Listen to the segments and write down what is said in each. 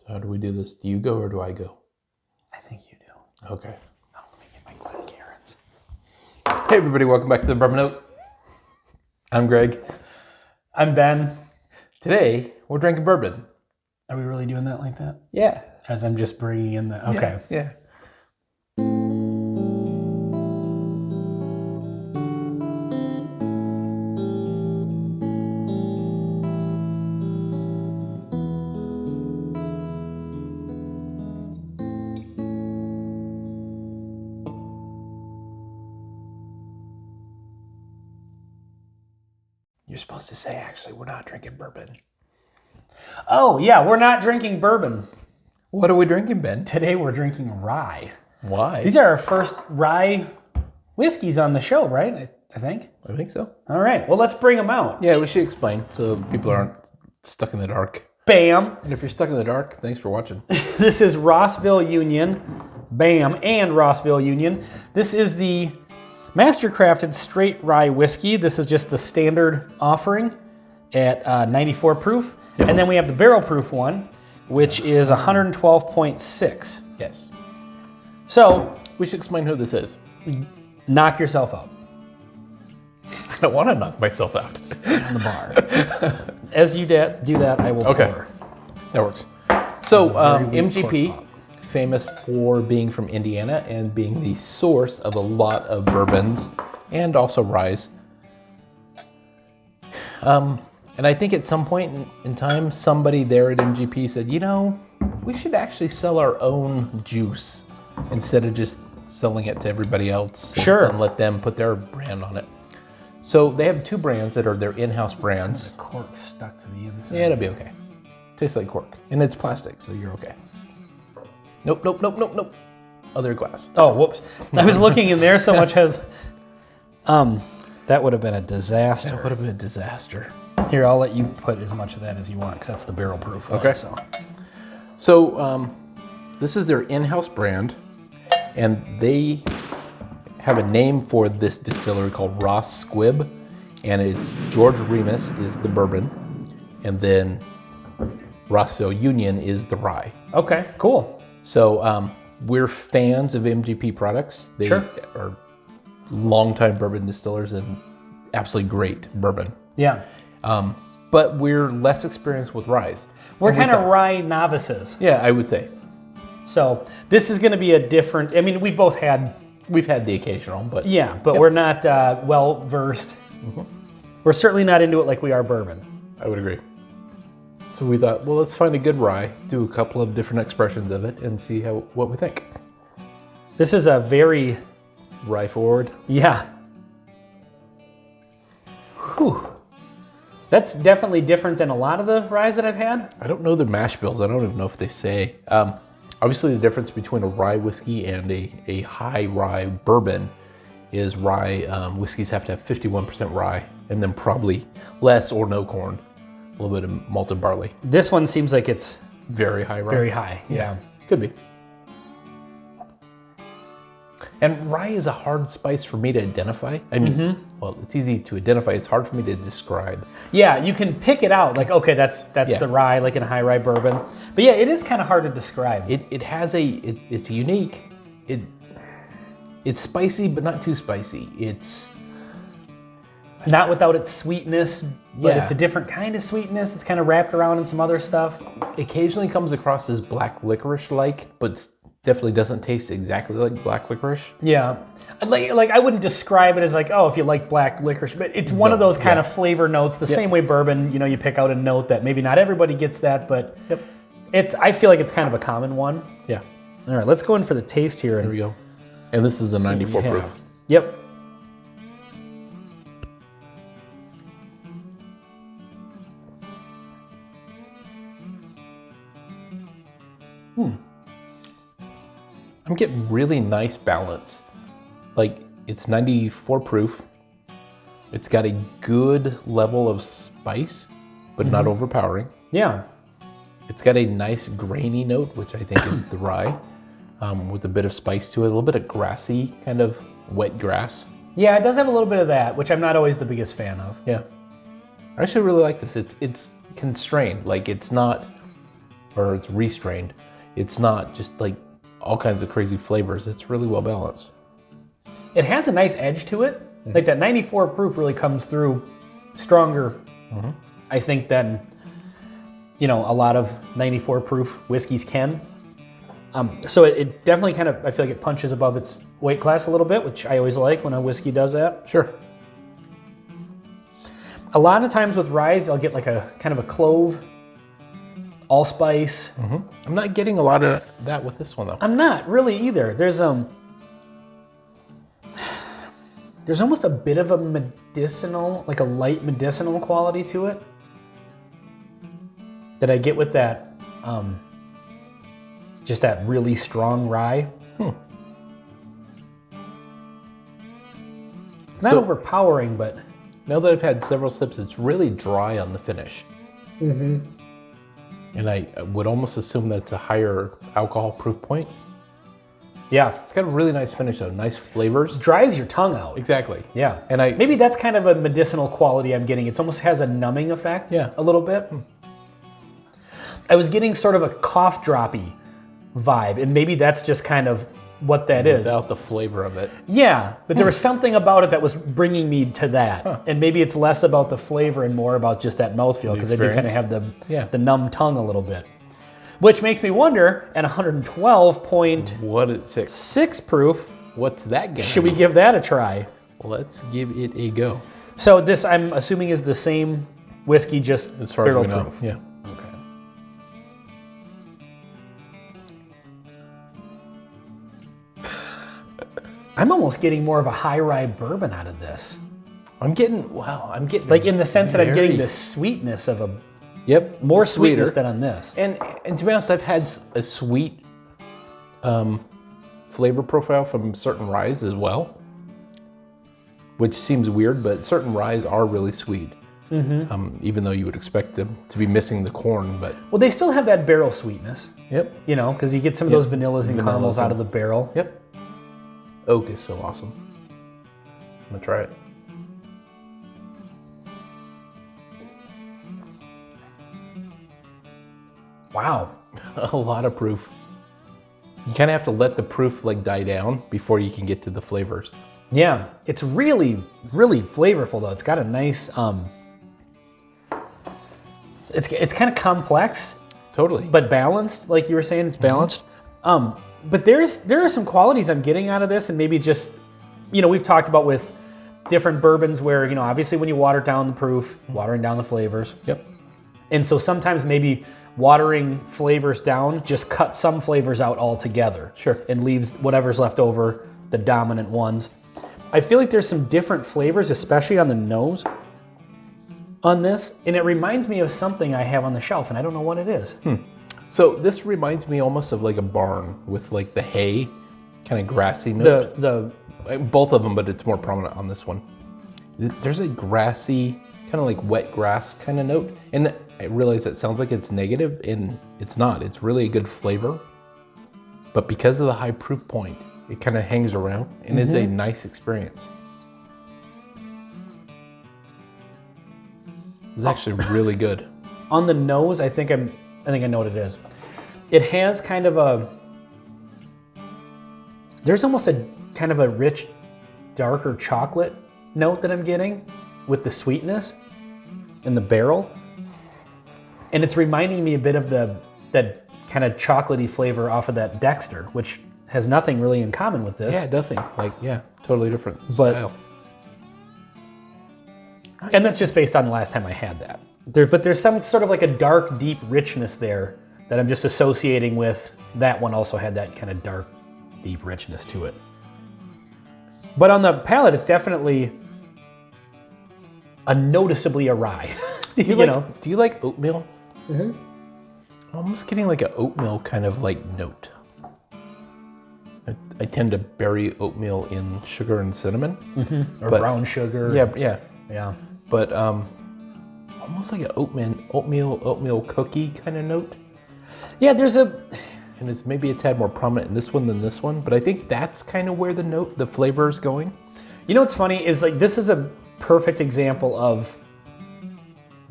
So how do we do this? Do you go or do I go? I think you do. Okay. Oh, let me get my Glencairns. Hey everybody, welcome back to the Bourbon Note. I'm Greg. I'm Ben. Today, we're drinking bourbon. Are we really doing that like that? Yeah. As I'm just bringing in the... Okay. Yeah. You're supposed to say, actually, we're not drinking bourbon. Oh, yeah, we're not drinking bourbon. What are we drinking, Ben? Today we're drinking rye. Why? These are our first rye whiskeys on the show, right? I think. I think so. All right, well, let's bring them out. Yeah, we should explain so people aren't stuck in the dark. Bam. And if you're stuck in the dark, thanks for watching. This is Rossville Union. Bam, and Rossville Union. This is the master-crafted straight rye whiskey. This is just the standard offering at 94 proof. Yep. And then we have the barrel proof one, which is 112.6. Yes. So, We should explain who this is. knock yourself out I don't want to knock myself out. on the bar. As you do that, I will Okay. pour. That works. So, very weak MGP, cork pop. famous for being from Indiana and being the source of a lot of bourbons and also ryes. And I think at some point in time, somebody there at MGP said, you know, we should actually sell our own juice instead of just selling it to everybody else. Sure. And let them put their brand on it. So they have two brands that are their in-house brands. The cork stuck to the inside. Yeah, it'll be okay. Tastes like cork. And it's plastic, so you're okay. Nope, nope, nope, nope, nope. Other glass. Oh, whoops. I was looking in there so much as... that would have been a disaster. That would have been a disaster. Here, I'll let you put as much of that as you want, because that's the barrel proof one. Okay. So, This is their in-house brand, and they have a name for this distillery called Ross Squibb, and it's George Remus is the bourbon, and then Rossville Union is the rye. okay, cool. So we're fans of MGP products. They Sure. are longtime bourbon distillers and absolutely great bourbon. Yeah. But we're less experienced with ryes. We're And we kind of thought- rye novices. Yeah, I would say. So, this is going to be a different... I mean, we both had... We've had the occasional, but Yeah, but we're not well-versed. We're certainly not into it like we are bourbon. I would agree. So we thought, well, let's find a good rye, do a couple of different expressions of it, and see what we think. This is a very... Rye forward. Yeah. Whew. That's definitely different than a lot of the ryes that I've had. I don't know the mash bills. I don't even know if they say. Obviously, the difference between a rye whiskey and a high rye bourbon is rye whiskeys have to have 51% rye, and then probably less or no corn, a little bit of malted barley. This one seems like it's Very high rye. very high. Yeah. Could be. And rye is a hard spice for me to identify. I mean, well, it's easy to identify. It's hard for me to describe. Yeah, you can pick it out. Like, okay, that's Yeah. the rye, like in a high rye bourbon. But yeah, it is kind of hard to describe. It has it's unique. It's spicy, but not too spicy. It's Not without its sweetness, but Yeah. it's a different kind of sweetness. It's kind of wrapped around in some other stuff. occasionally comes across as black licorice-like, but definitely doesn't taste exactly like black licorice. Yeah. Like I wouldn't describe it as like, oh, if you like black licorice, but it's one of those kind of flavor notes, the same way bourbon, you know, you pick out a note that maybe not everybody gets that, but I feel like it's kind of a common one. Yeah, All right, let's go in for the taste here. there we go. And this is the 94 proof. Yep. I'm getting really nice balance. Like, it's 94 proof. It's got a good level of spice, but not overpowering. Yeah. It's got a nice grainy note, which I think is the rye, with a bit of spice to it, a little bit of grassy, kind of wet grass. Yeah, it does have a little bit of that, which I'm not always the biggest fan of. Yeah. I actually really like this. It's constrained. Like, it's not or it's restrained. It's not just like all kinds of crazy flavors. It's really well balanced. It has a nice edge to it. Like that 94 proof really comes through stronger, I think, than, you know, a lot of 94 proof whiskeys can. So it definitely kind of, I feel like it punches above its weight class a little bit, which I always like when a whiskey does that. Sure. A lot of times with ryes, I'll get like a kind of a clove, allspice. I'm not getting a lot of that with this one though. I'm not really either. There's almost a bit of a medicinal, like a light medicinal quality to it that I get with that, just that really strong rye. Not overpowering, but now that I've had several sips, it's really dry on the finish. And I would almost assume that's a higher alcohol proof point. yeah, It's got a really nice finish though, nice flavors. dries your tongue out. Exactly. Yeah, And maybe that's kind of a medicinal quality I'm getting. It almost has a numbing effect. Yeah. A little bit. I was getting sort of a cough droppy vibe, and maybe that's just kind of what that is. without the flavor of it. Yeah, but there was something about it that was bringing me to that. And maybe it's less about the flavor and more about just that mouthfeel, because I do kind of have the numb tongue a little bit. Which makes me wonder, at 112.6 What is it? proof, What's that gonna should we be? give that a try? Let's give it a go. So this, I'm assuming, is the same whiskey, just As far as barrel we know. proof. Yeah. Okay. I'm almost getting more of a high rye bourbon out of this. I'm getting Like in the sense that I'm getting the sweetness of a, more sweetness than on this. And to be honest, I've had a sweet flavor profile from certain ryes as well, which seems weird, but certain ryes are really sweet. Even though you would expect them to be missing the corn, but Well, they still have that barrel sweetness, yep, you know, because you get some of those vanillas and Vanillas caramels out and- of the barrel. yep. Oak is so awesome. I'm gonna try it. Wow. A lot of proof. You kind of have to let the proof like die down before you can get to the flavors. Yeah, it's really, really flavorful though. It's got a nice, it's kind of complex, Totally. but balanced, like you were saying, it's balanced. But there are some qualities I'm getting out of this, and maybe just, you know, we've talked about with different bourbons where, you know, obviously when you water down the proof, watering down the flavors. Yep. And so sometimes maybe watering flavors down just cuts some flavors out altogether. Sure. And leaves whatever's left over, the dominant ones. I feel like there's some different flavors, especially on the nose on this, and it reminds me of something I have on the shelf, and I don't know what it is. So this reminds me almost of like a barn with like the hay, kind of grassy note. Both of them, but it's more prominent on this one. There's a grassy, kind of like wet grass kind of note. And I realize that sounds like it's negative, and it's not. It's really a good flavor. But because of the high proof point, it kind of hangs around, and it's a nice experience. It's actually really good. On the nose, I think I know what it is. It has kind of a, there's almost a kind of a rich, darker chocolate note that I'm getting with the sweetness in the barrel. And it's reminding me a bit of that kind of chocolatey flavor off of that Dexter, which has nothing really in common with this. Yeah, nothing. Like, yeah, totally different But- style. And that's just based on the last time I had that. But there's some sort of like a dark, deep richness there that I'm just associating with that one. Also had that kind of dark, deep richness to it. But on the palate, it's definitely a noticeably a rye. Do know? you like oatmeal? I'm almost getting like an oatmeal kind of like note. I tend to bury oatmeal in sugar and cinnamon. Or brown sugar. Yeah. Yeah. But almost like an oatmeal cookie kind of note. Yeah, there's a, And it's maybe a tad more prominent in this one than this one, but I think that's kind of where the flavor is going. you know what's funny is like this is a perfect example of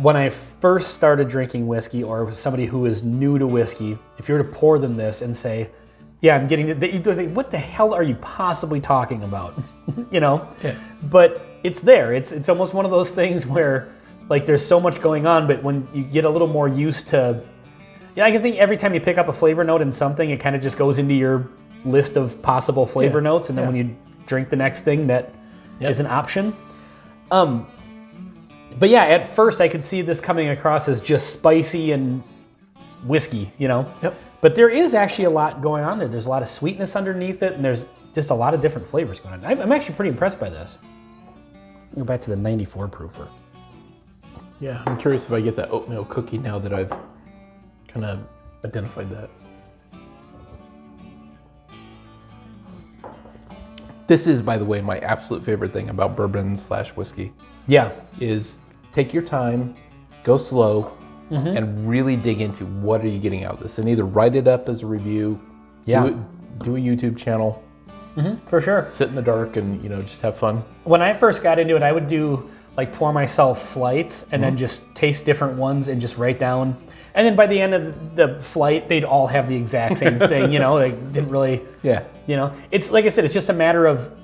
when I first started drinking whiskey, or somebody who is new to whiskey, if you were to pour them this and say, yeah, I'm getting it, what the hell are you possibly talking about? You know? Yeah. But it's there. It's almost one of those things where like there's so much going on, but when you get a little more used to, yeah, I can think every time you pick up a flavor note in something, it kind of just goes into your list of possible flavor notes, and then when you drink the next thing, that is an option. But yeah, at first I could see this coming across as just spicy and whiskey, you know? Yep. But there is actually a lot going on there. There's a lot of sweetness underneath it, and there's just a lot of different flavors going on. I'm actually pretty impressed by this. Go back to the 94 proofer. Yeah, I'm curious if I get that oatmeal cookie now that I've kind of identified that. This is, by the way, my absolute favorite thing about bourbon/whiskey. Yeah. Is take your time, go slow, and really dig into what are you getting out of this. And either write it up as a review, do a YouTube channel. For sure. Sit in the dark and, you know, just have fun. When I first got into it, I would do like pour myself flights and then just taste different ones and just write down. And then by the end of the flight, they'd all have the exact same thing, you know, they didn't really, you know, it's like I said, it's just a matter of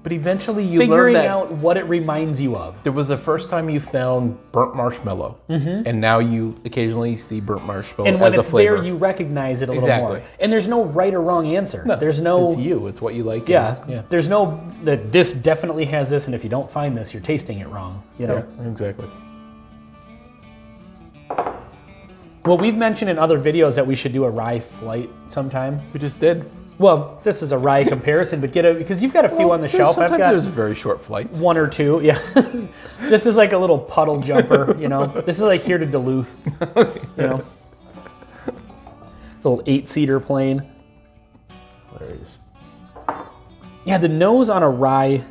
but eventually you figuring learn that out what it reminds you of. There was the first time you found burnt marshmallow, and now you occasionally see burnt marshmallow and when as a it's flavor. there, you recognize it a little more. And there's no right or wrong answer. No, there's no. It's you. It's what you like. Yeah. There's no that this definitely has this, and if you don't find this, you're tasting it wrong. You know. Yeah, exactly. Well, we've mentioned in other videos that we should do a rye flight sometime. We just did. Well, this is a rye comparison, but because you've got a few on the shelf. Sometimes I've got there's very short flights. One or two, yeah. This is like a little puddle jumper, you know. This is like here to Duluth, you know. Little 8-seater plane. Hilarious. Yeah, the nose on a rye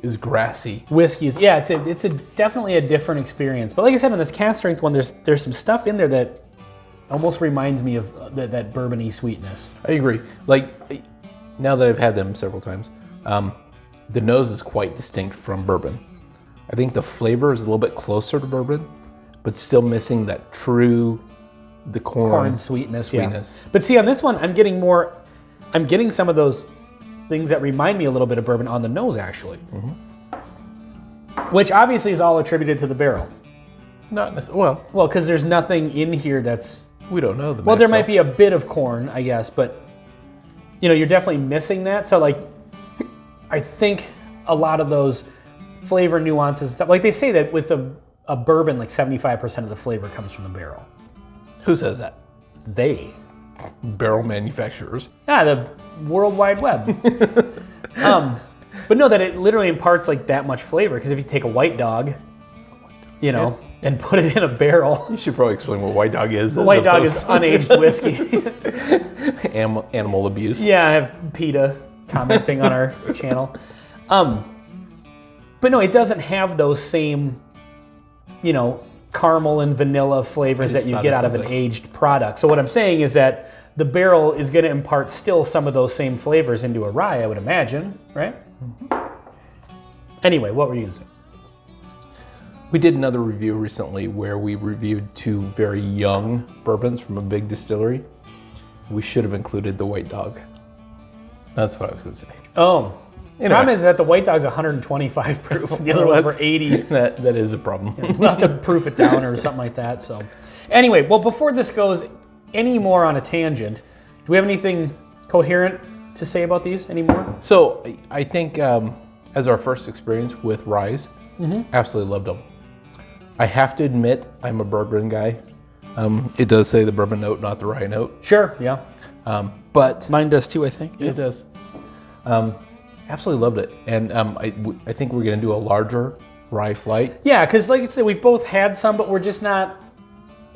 is grassy. Whiskey is, yeah, it's definitely a different experience. But like I said, on this cast strength one, there's some stuff in there that almost reminds me of that bourbon-y sweetness. I agree. Like, now that I've had them several times, the nose is quite distinct from bourbon. I think the flavor is a little bit closer to bourbon, but still missing that true, the corn sweetness. Yeah. But see, on this one, I'm getting some of those things that remind me a little bit of bourbon on the nose, actually. Which obviously is all attributed to the barrel. Not necessarily. Well, because there's nothing in here that's... We don't know. Well, there might be a bit of corn, I guess, but you know, you're definitely missing that. So like, I think a lot of those flavor nuances, like they say that with a bourbon, like 75% of the flavor comes from the barrel. Who says that? They. Barrel manufacturers. The World Wide Web. But no, that it literally imparts like that much flavor. Because if you take a White Dog, you know, and put it in a barrel. You should probably explain what White Dog is. White Dog is unaged whiskey. Animal abuse. Yeah, I have PETA commenting on our channel. But no, it doesn't have those same, you know, caramel and vanilla flavors that you get out of an aged product. So what I'm saying is that the barrel is going to impart still some of those same flavors into a rye, I would imagine, right? Anyway, what were you going to say? We did another review recently where we reviewed 2 very young bourbons from a big distillery. We should have included the White Dog. That's what I was going to say. Oh. The problem is that the White Dog's 125 proof. The other ones were 80. That is a problem. Yeah, we'll have to proof it down or something like that. So, anyway, well, before this goes any more on a tangent, do we have anything coherent to say about these anymore? So, I think as our first experience with ryes, absolutely loved them. I have to admit, I'm a bourbon guy. It does say the bourbon note, not the rye note. Sure, yeah. But mine does too, I think. It does. Absolutely loved it. And I think we're going to do a larger rye flight. Yeah, because like I said, we've both had some, but we're just not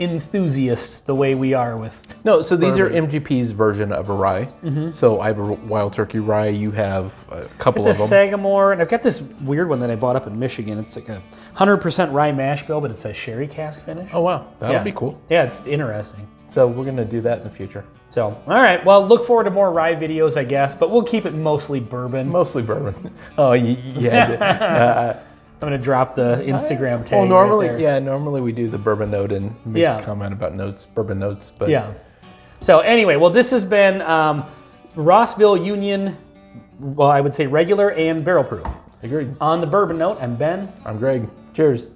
enthusiasts the way we are with No, so these are MGP's version of a rye. So I have a Wild Turkey rye. You have a couple of them. Sagamore, and I've got this weird one that I bought up in Michigan. It's like a 100% rye mash bill, but it's a sherry cask finish. Oh, wow. That'll be cool. Yeah, it's interesting. So we're going to do that in the future. So, all right. Well, look forward to more rye videos, I guess, but we'll keep it mostly bourbon. Mostly bourbon. Oh, yeah. I'm gonna drop the Instagram tag. Well, normally, right there. normally we do the bourbon note and make a comment about notes, bourbon notes, but yeah. So anyway, well, this has been Rossville Union. Well, I would say regular and barrel proof. Agreed. On the bourbon note, I'm Ben. I'm Greg. Cheers.